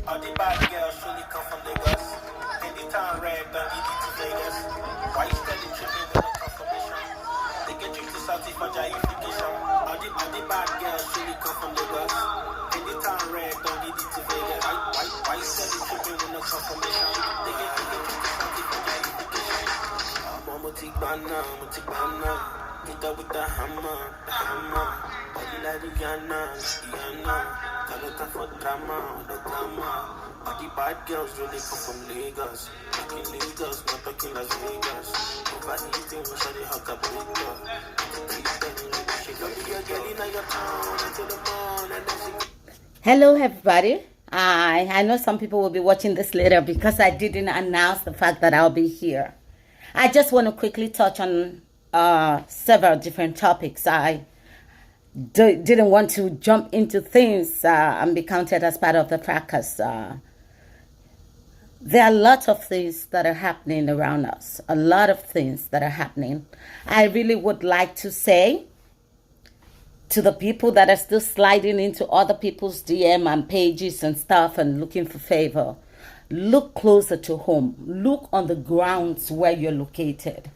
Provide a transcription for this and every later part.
All the bad girls surely come from Lagos. Anytime red, don't need it to Vegas. Why you steady tripping with no confirmation? They get you to Saudi for giantification. All the bad girls surely come from Lagos. Anytime red, don't need it to Vegas. Why you steady tripping with no confirmation? They get you to Saudi for giantification. I'm Mutikbana. Hit up with the hammer. Body like Rihanna. Got no time for drama, no drama. All the bad girls really come from Lagos. Talking Lagos, not talking Las Vegas. Overeating, we shall the hug up Hello everybody. I know some people will be watching this later because I didn't announce the fact that I'll be here. I just want to quickly touch on several different topics. I didn't want to jump into things and be counted as part of the fracas. There are a lot of things that are happening around us. A lot of things that are happening. I really would like to say to the people that are still sliding into other people's DM and pages and stuff and looking for favor, look closer to home. Look on the grounds where you're located.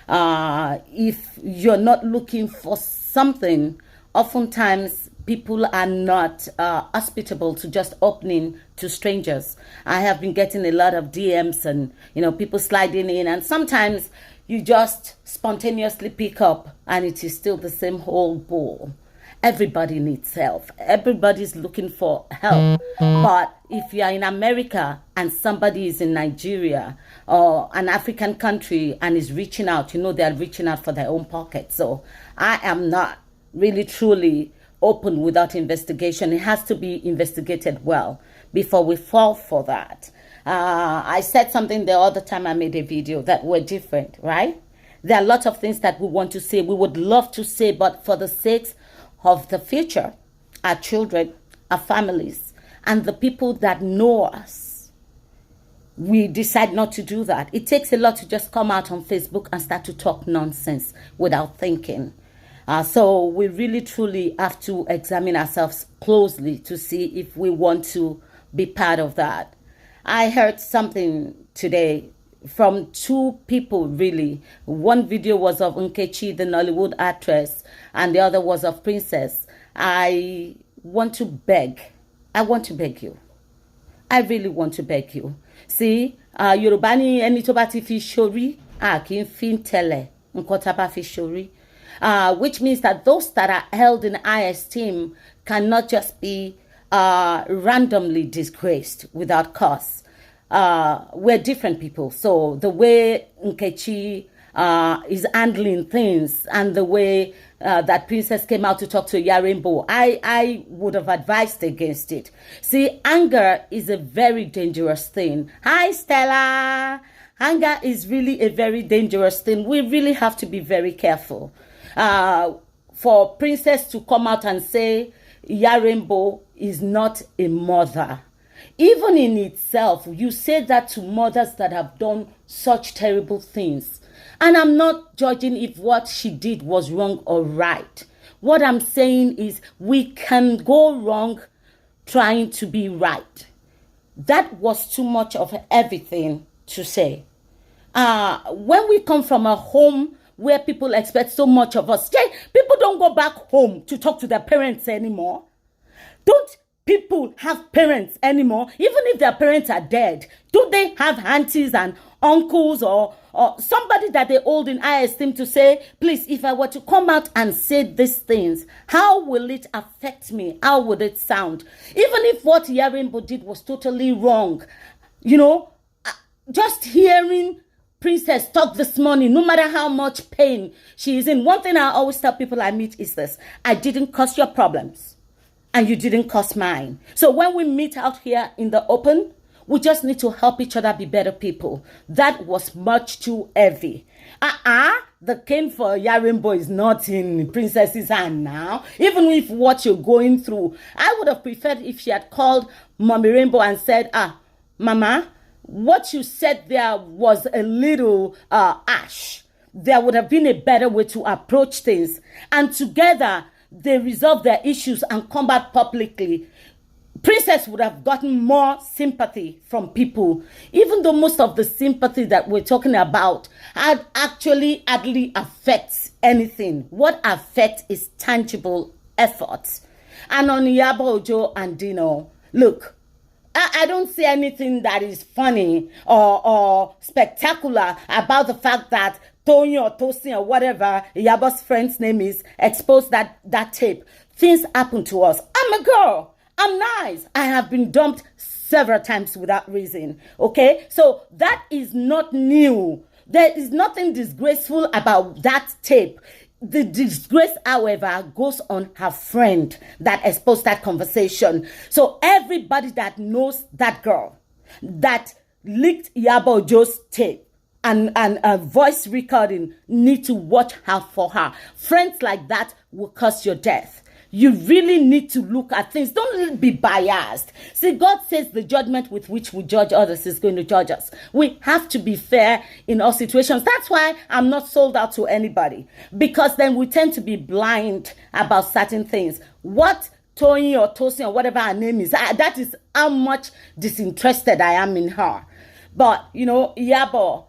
If you're not looking for something, oftentimes people are not hospitable to just opening to strangers. I have been getting a lot of DMs and people sliding in, and sometimes you just spontaneously pick up and it is still the same old bull. Everybody needs help. Everybody's looking for help. But if you are in America and somebody is in Nigeria or an African country and is reaching out, they are reaching out for their own pocket. So I am not really truly open without investigation. It has to be investigated well before we fall for that. I said something the other time I made a video that we're different, right? There are a lot of things that we want to say, we would love to say, but for the sake of the future, our children, our families, and the people that know us, we decide not to do that. It takes a lot to just come out on Facebook and start to talk nonsense without thinking. So we really truly have to examine ourselves closely to see if we want to be part of that. I heard something today from two people, really. One video was of Nkechi, the Nollywood actress, and the other was of Princess. I want to beg you. I really want to beg you. See, Yorùbá ní ẹni tó bá ti fi ṣorí, kì í fi tẹ́lẹ̀ nǹkan tá bá fi ṣorí. Which means that those that are held in high esteem cannot just be randomly disgraced without cause. We're different people. So the way Nkechi is handling things and the way that Princess came out to talk to Yarimbo, I would have advised against it. See, anger is a very dangerous thing. Hi, Stella. Anger is really a very dangerous thing. We really have to be very careful. For Princess to come out and say Yarimbo is not a mother. Even in itself, you say that to mothers that have done such terrible things. And I'm not judging if what she did was wrong or right. What I'm saying is we can go wrong trying to be right. That was too much of everything to say. When we come from a home where people expect so much of us, people don't go back home to talk to their parents anymore. Don't people have parents anymore? Even if their parents are dead, do they have aunties and uncles or somebody that they hold in high esteem to say, please, if I were to come out and say these things, how will it affect me? How would it sound? Even if what Yarimbo did was totally wrong, just hearing Princess talk this morning, no matter how much pain she is in. One thing I always tell people I meet is this: I didn't cause your problems and you didn't cause mine. So when we meet out here in the open, we just need to help each other be better people. That was much too heavy. The cane for Yarimbo is not in Princess's hand now. Even if what you're going through, I would have preferred if she had called Mommy Rainbow and said, Mama, what you said there was a little ash. There would have been a better way to approach things. And together, they resolve their issues and come back publicly. Princess would have gotten more sympathy from people, even though most of the sympathy that we're talking about had actually hardly affects anything. What affects is tangible efforts. And on Iyabo Ojo and Dino, look, I don't see anything that is funny or spectacular about the fact that Tony or Tosin or whatever Iyabo's friend's name is exposed that tape. Things happen to us. I'm a girl. I'm nice. I have been dumped several times without reason. Okay? So that is not new. There is nothing disgraceful about that tape. The disgrace, however, goes on her friend that exposed that conversation. So everybody that knows that girl that leaked Iyabo Ojo's tape and a voice recording need to watch out for her. Friends like that will cause your death. You really need to look at things. Don't be biased. See, God says the judgment with which we judge others is going to judge us. We have to be fair in all situations. That's why I'm not sold out to anybody. Because then we tend to be blind about certain things. What Tony or Tosin or whatever her name is, that is how much disinterested I am in her. But, Iyabo,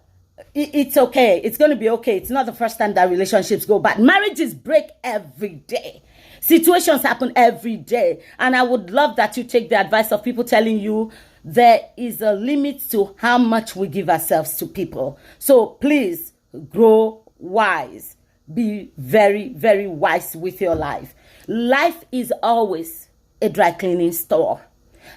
it's okay. It's going to be okay. It's not the first time that relationships go bad. Marriages break every day. Situations happen every day. And I would love that you take the advice of people telling you there is a limit to how much we give ourselves to people. So please grow wise. Be very, very wise with your life. Life is always a dry cleaning store.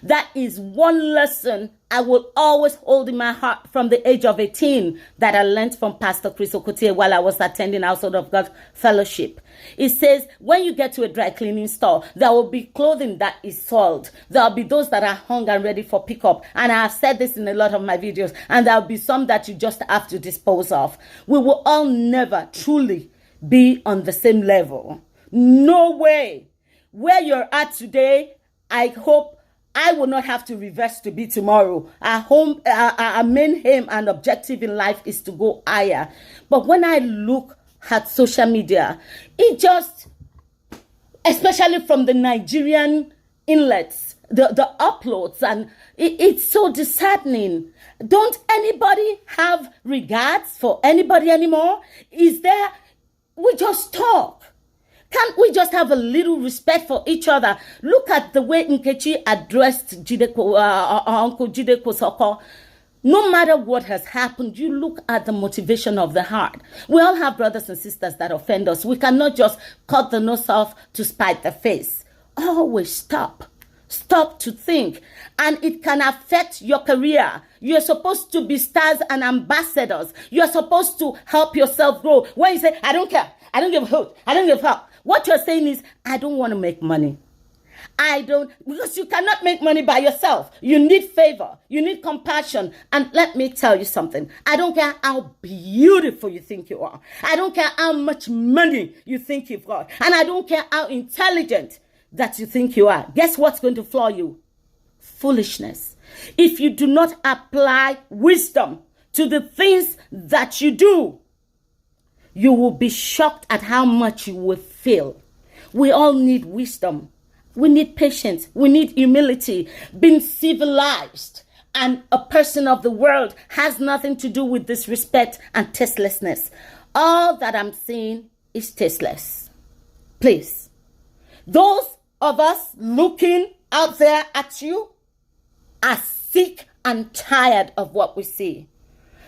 That is one lesson I will always hold in my heart from the age of 18 that I learned from Pastor Chris Okotie while I was attending Household of God Fellowship. It says, when you get to a dry cleaning store, there will be clothing that is soiled. There will be those that are hung and ready for pickup. And I have said this in a lot of my videos. And there will be some that you just have to dispose of. We will all never truly be on the same level. No way. Where you're at today, I hope I will not have to reverse to be tomorrow. Our main aim and objective in life is to go higher. But when I look at social media, it just, especially from the Nigerian inlets, the uploads, and it's so disheartening. Don't anybody have regards for anybody anymore? We just talk. Can't we just have a little respect for each other? Look at the way Nkechi addressed Uncle Jideko Soko. No matter what has happened, you look at the motivation of the heart. We all have brothers and sisters that offend us. We cannot just cut the nose off to spite the face. Always stop. Stop to think. And it can affect your career. You're supposed to be stars and ambassadors. You're supposed to help yourself grow. When you say, I don't care, I don't give a hoot, I don't give a fuck. What you're saying is, I don't want to make money. Because you cannot make money by yourself. You need favor. You need compassion. And let me tell you something. I don't care how beautiful you think you are. I don't care how much money you think you've got. And I don't care how intelligent that you think you are. Guess what's going to floor you? Foolishness. If you do not apply wisdom to the things that you do, you will be shocked at how much you will fail. We all need wisdom. We need patience. We need humility. Being civilized and a person of the world has nothing to do with disrespect and tastelessness. All that I'm saying is tasteless. Please. Those of us looking out there at you are sick and tired of what we see.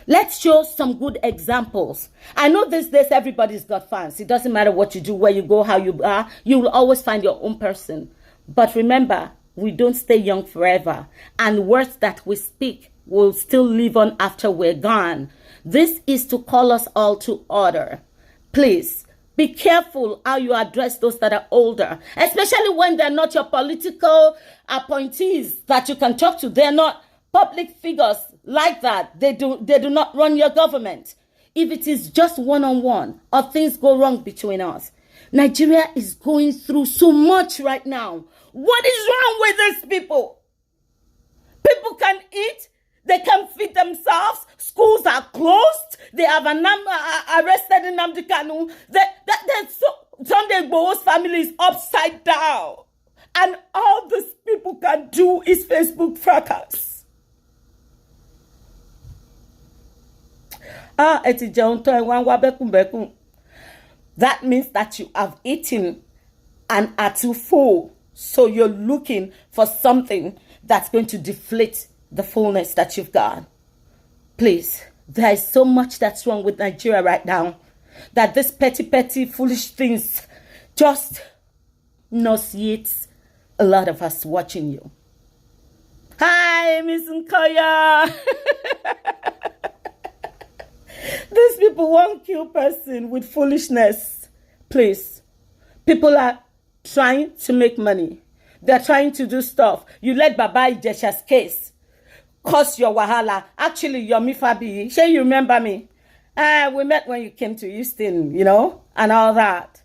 Let's show some good examples. I know these days everybody's got fans. It doesn't matter what you do, where you go, how you are. You will always find your own person. But remember, we don't stay young forever. And words that we speak will still live on after we're gone. This is to call us all to order. Please, be careful how you address those that are older. Especially when they're not your political appointees that you can talk to. They're not public figures like that. They do not run your government. If it is just one-on-one or things go wrong between us. Nigeria is going through so much right now. What is wrong with these people? People can eat. They can feed themselves. Schools are closed. They have arrested Nnamdi Kanu. Sunday Igboho's family is upside down. And all these people can do is Facebook fracas. That means that you have eaten and are too full. So you're looking for something that's going to deflate the fullness that you've got. Please, there is so much that's wrong with Nigeria right now that this petty, foolish things just nauseates a lot of us watching you. Hi, Miss Nkoya. These people won't kill person with foolishness. Please. People are trying to make money. They're trying to do stuff. You let Baba Ijesha's case cause your wahala. Actually, Yomi Fabi, sure you remember me? We met when you came to Houston, and all that.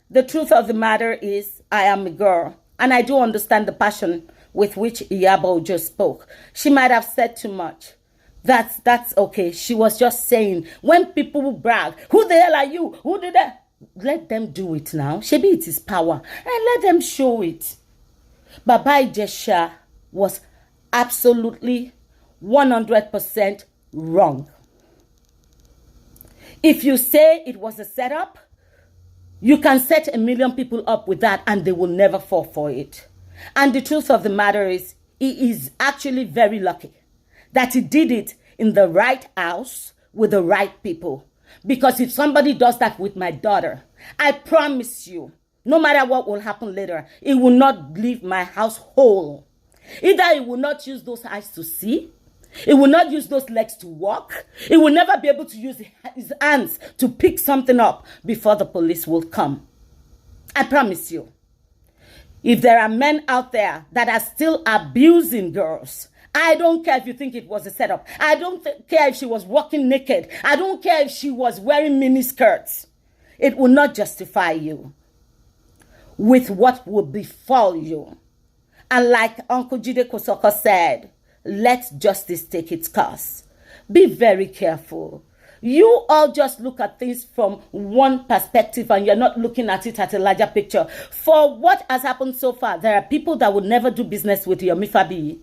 The truth of the matter is, I am a girl. And I do understand the passion with which Iyabo just spoke. She might have said too much. That's okay. She was just saying, when people brag, who the hell are you? Who did that? Let them do it now. Maybe it is power. And let them show it. Baba Ijesha was absolutely 100% wrong. If you say it was a setup, you can set 1 million people up with that and they will never fall for it. And the truth of the matter is, he is actually very lucky that he did it in the right house with the right people. Because if somebody does that with my daughter, I promise you, no matter what will happen later, it will not leave my house whole. Either it will not use those eyes to see, it will not use those legs to walk, it will never be able to use his hands to pick something up before the police will come. I promise you. If there are men out there that are still abusing girls, I don't care if you think it was a setup. I don't care if she was walking naked. I don't care if she was wearing mini skirts. It will not justify you with what will befall you. And like Uncle Jide Kosoko said, let justice take its course. Be very careful. You all just look at things from one perspective and you're not looking at it at a larger picture. For what has happened so far, there are people that would never do business with Yomi Fabi.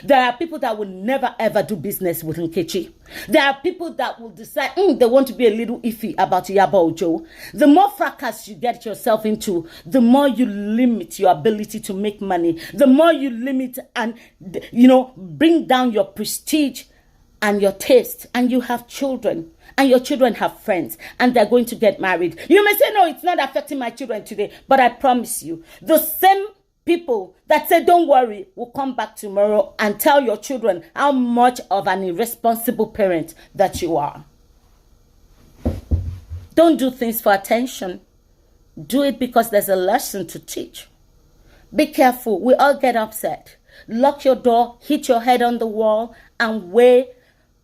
There are people that will never ever do business with Nkechi. There are people that will decide they want to be a little iffy about Iyabo Ojo. The more fracas you get yourself into, the more you limit your ability to make money. The more you limit and, bring down your prestige and your taste. And you have children. And your children have friends. And they're going to get married. You may say, no, it's not affecting my children today. But I promise you, the same people that say, don't worry, will come back tomorrow and tell your children how much of an irresponsible parent that you are. Don't do things for attention. Do it because there's a lesson to teach. Be careful. We all get upset. Lock your door, hit your head on the wall, and wait.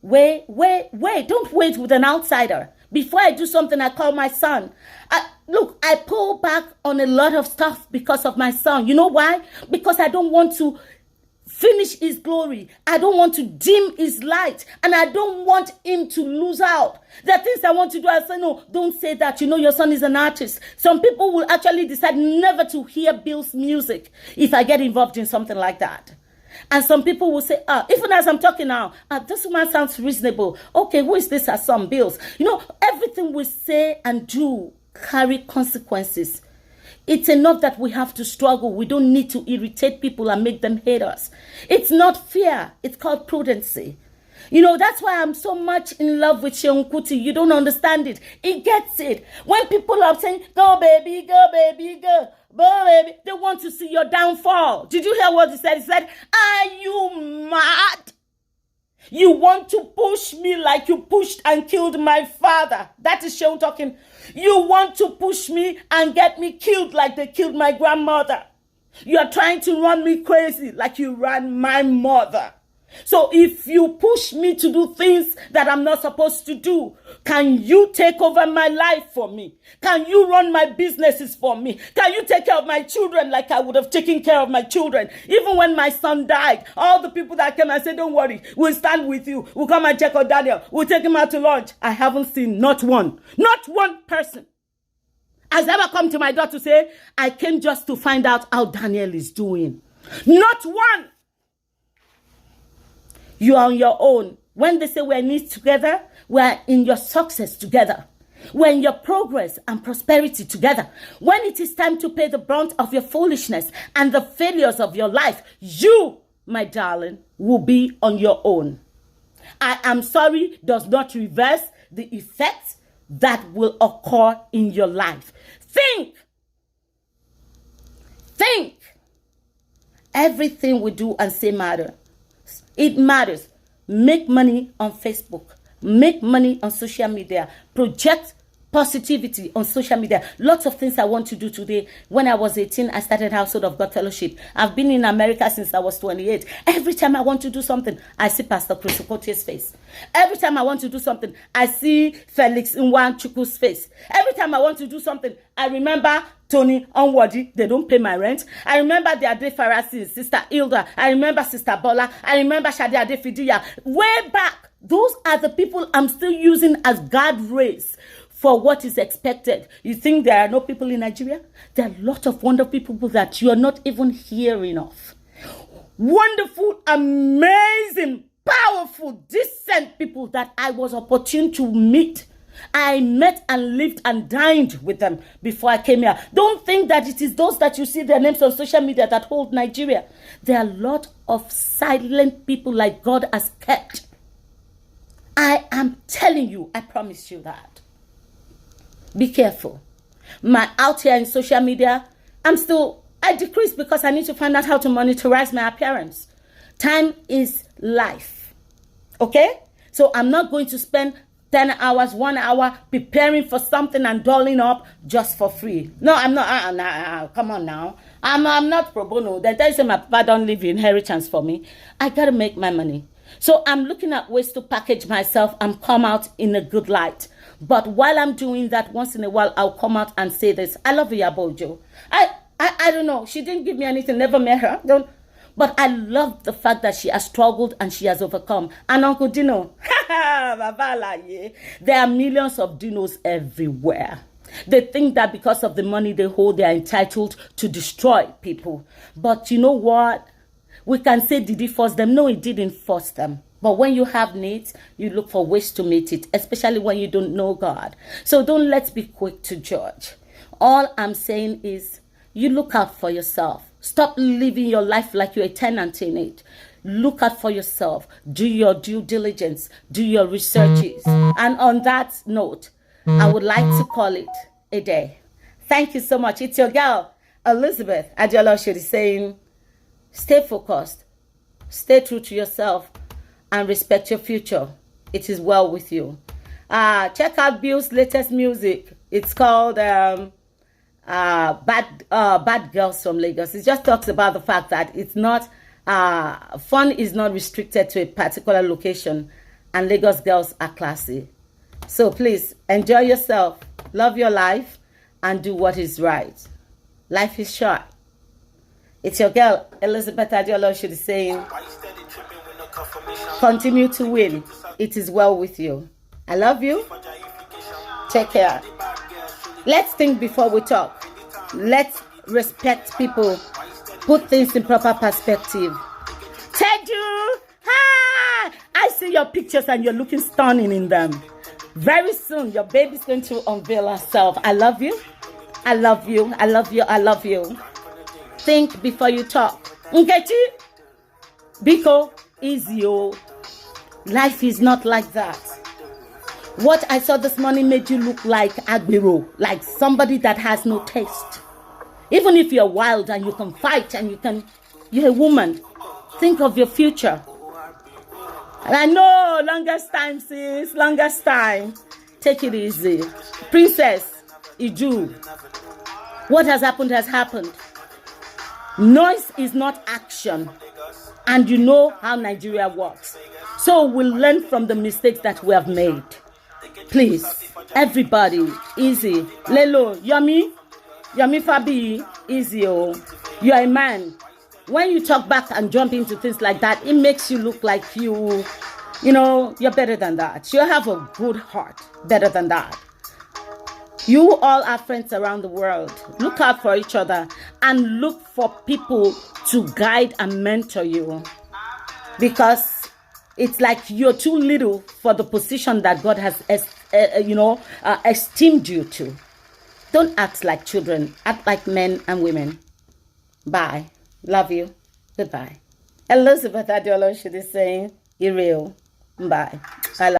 Don't wait with an outsider. Before I do something, I call my son. I pull back on a lot of stuff because of my son. You know why? Because I don't want to finish his glory. I don't want to dim his light. And I don't want him to lose out. There are things I want to do. I say, no, don't say that. Your son is an artist. Some people will actually decide never to hear Bils' music if I get involved in something like that. And some people will say, even as I'm talking now, this woman sounds reasonable. Okay, who is this? Her son, Bils. Everything we say and do carry consequences. It's enough that we have to struggle. We don't need to irritate people and make them hate us. It's not fear. It's called prudency. That's why I'm so much in love with Seun Kuti. You don't understand it. He gets it. When people are saying, go baby, go baby, go baby, they want to see your downfall. Did you hear what he said? He said, are you mad? You want to push me like you pushed and killed my father. That is Seun talking. You want to push me and get me killed like they killed my grandmother. You are trying to run me crazy like you ran my mother. So if you push me to do things that I'm not supposed to do, can you take over my life for me? Can you run my businesses for me? Can you take care of my children like I would have taken care of my children? Even when my son died, all the people that came and said, don't worry, we'll stand with you. We'll come and check on Daniel. We'll take him out to lunch. I haven't seen not one person. has ever come to my door to say, I came just to find out how Daniel is doing. Not one. You are on your own. When they say we're in it together, we're in your success together. We're in your progress and prosperity together. When it is time to pay the brunt of your foolishness and the failures of your life, you, my darling, will be on your own. I am sorry does not reverse the effect that will occur in your life. Think. Everything we do and say matters. It matters. Make money on Facebook. Make money on social media. Project positivity on social media. Lots of things I want to do today. When I was 18, I started Household of God Fellowship. I've been in America since I was 28. Every time I want to do something, I see Pastor Chris Okote's face. Every time I want to do something, I see Felix Nwanchukwu's face. Every time I want to do something, I remember Tony Onwadi, they don't pay my rent. I remember the Ade Farasi, Sister Hilda. I remember Sister Bola. I remember Shadi Ade Fidia. Way back, those are the people I'm still using as guardrails for what is expected. You think there are no people in Nigeria? There are a lot of wonderful people that you are not even hearing of. Wonderful, amazing, powerful, decent people that I was opportune to meet. I met and lived and dined with them before I came here. Don't think that it is those that you see their names on social media that hold Nigeria. There are a lot of silent people like God has kept. I am telling you, I promise you that. Be careful. Out here in social media, I decrease because I need to find out how to monitorize my appearance. Time is life. Okay? So I'm not going to spend 10 hours, 1 hour preparing for something and dolling up just for free. No, I'm not. Come on now. I'm not pro bono. They say my papa don't leave inheritance for me. I got to make my money. So I'm looking at ways to package myself and come out in a good light. But while I'm doing that, once in a while, I'll come out and say this. I love Yabojo. I don't know. She didn't give me anything. Never met her. But I love the fact that she has struggled and she has overcome. And Uncle Dino, there are millions of Dinos everywhere. They think that because of the money they hold, they are entitled to destroy people. But you know what? We can say, did he force them? No, he didn't force them. But when you have needs, you look for ways to meet it, especially when you don't know God. So let's be quick to judge. All I'm saying is, you look out for yourself. Stop living your life like you're a tenant in it. Look out for yourself. Do your due diligence. Do your researches. And on that note, I would like to call it a day. Thank you so much. It's your girl, Elizabeth Adiola Oshodi, saying, stay focused. Stay true to yourself. And respect your future. It is well with you. Check out Bils' latest music. It's called Bad Girls from Lagos. It just talks about the fact that it's not fun is not restricted to a particular location, and Lagos girls are classy. So please enjoy yourself, love your life, and do what is right. Life is short. It's your girl Elizabeth Adiola Oshodi saying, continue to win. It is well with you. I love you. Take care. Let's think before we talk. Let's respect people. Put things in proper perspective. Teju! Hi! I see your pictures and you're looking stunning in them. Very soon, your baby's going to unveil herself. I love you. I love you. I love you. I love you. Think before you talk. Nkechi? Biko? Easy, oh. Life is not like that. What I saw this morning made you look like Agbero, like somebody that has no taste. Even if you're wild and you can fight and you're a woman, think of your future. And I know, longest time, sis, longest time. Take it easy. Princess Iju, what has happened. Noise is not action. And you know how Nigeria works. So we'll learn from the mistakes that we have made. Please, everybody, easy. Lelo, Yomi Fabi, easy. Oh, you're a man. When you talk back and jump into things like that, it makes you look like you're better than that. You have a good heart, better than that. You all are friends around the world. Look out for each other and look for people to guide and mentor you, because it's like you're too little for the position that God has esteemed you to. Don't act like children. Act like men and women. Bye. Love you. Goodbye. Elizabeth Adiolo should be saying, "You're real." Bye. I love